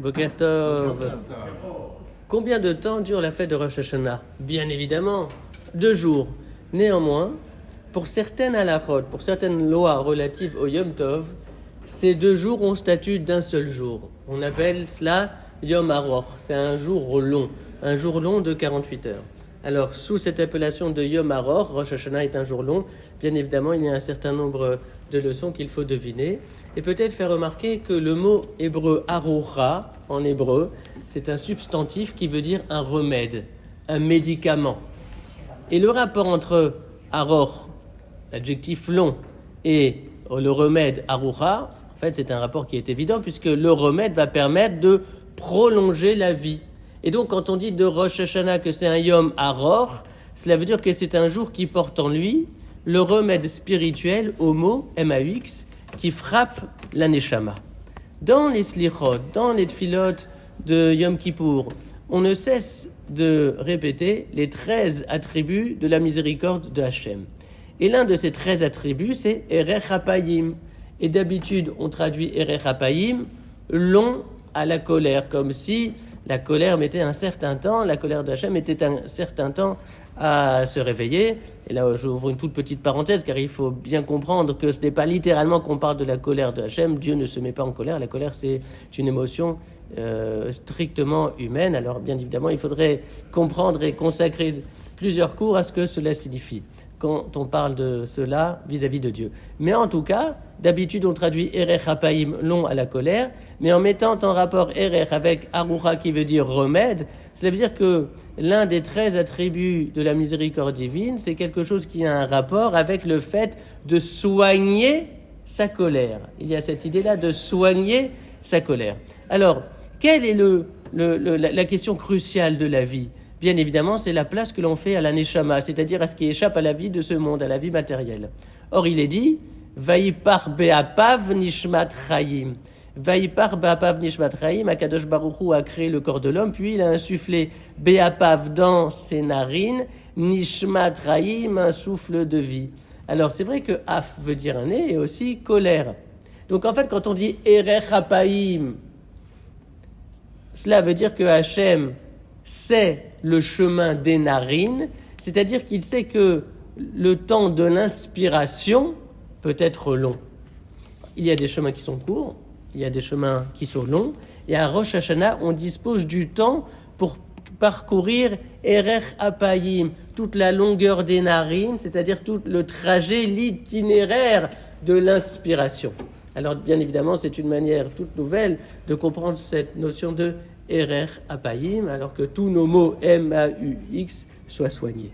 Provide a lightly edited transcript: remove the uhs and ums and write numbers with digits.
Boker Tov. Combien de temps dure la fête de Rosh Hashanah? Bien évidemment, 2 jours. Néanmoins, pour certaines halachot, pour certaines lois relatives au Yom Tov, ces 2 jours ont statut d'un seul jour. On appelle cela Yom Aroch. C'est un jour long de 48 heures. Alors, sous cette appellation de Yom Aroch, Rosh Hashanah est un jour long. Bien évidemment, il y a un certain nombre de leçons qu'il faut deviner. Et peut-être faire remarquer que le mot hébreu arocha, en hébreu, c'est un substantif qui veut dire un remède, un médicament. Et le rapport entre aroch, l'adjectif long, et le remède arocha, en fait, c'est un rapport qui est évident puisque le remède va permettre de prolonger la vie. Et donc, quand on dit de Rosh Hashanah que c'est un Yom Aroch, cela veut dire que c'est un jour qui porte en lui le remède spirituel au mot M-A-U-X qui frappe la Neshama. Dans les Slichot, dans les Tfilot de Yom Kippour, on ne cesse de répéter les 13 attributs de la miséricorde de Hachem. Et l'un de ces 13 attributs, c'est Erech HaPayim. Et d'habitude, on traduit Erech HaPayim, long à la colère, comme si la colère mettait un certain temps, la colère d'Hachem mettait un certain temps à se réveiller. Et là, j'ouvre une toute petite parenthèse, car il faut bien comprendre que ce n'est pas littéralement qu'on parle de la colère de Hachem. Dieu ne se met pas en colère. La colère, c'est une émotion strictement humaine. Alors, bien évidemment, il faudrait comprendre et consacrer plusieurs cours à ce que cela signifie quand on parle de cela vis-à-vis de Dieu. Mais en tout cas, d'habitude, on traduit Erech HaPayim, long à la colère, mais en mettant en rapport Erech avec Arucha, qui veut dire remède, cela veut dire que l'un des 13 attributs de la miséricorde divine, c'est quelque chose qui a un rapport avec le fait de soigner sa colère. Il y a cette idée-là de soigner sa colère. Alors, quelle est la question cruciale de la vie ? Bien évidemment, c'est la place que l'on fait à la Neshama, c'est-à-dire à ce qui échappe à la vie de ce monde, à la vie matérielle. Or, il est dit « Vaïpar be'apav nishmat chayim ». Vaïpar be'apav nishmat chayim, Akadosh Baruch Hu a créé le corps de l'homme, puis il a insufflé be'apav dans ses narines, nishmat chayim, un souffle de vie. Alors, c'est vrai que af veut dire un nez et aussi colère. Donc, en fait, quand on dit Erech HaPayim, cela veut dire que Hachem sait le chemin des narines, c'est-à-dire qu'il sait que le temps de l'inspiration peut être long. Il y a des chemins qui sont courts, il y a des chemins qui sont longs, et à Rosh Hashanah, on dispose du temps pour parcourir Erech HaPayim, toute la longueur des narines, c'est-à-dire tout le trajet, l'itinéraire de l'inspiration. Alors, bien évidemment, c'est une manière toute nouvelle de comprendre cette notion de Erech HaPayim, alors que tous nos mots M-A-U-X soient soignés.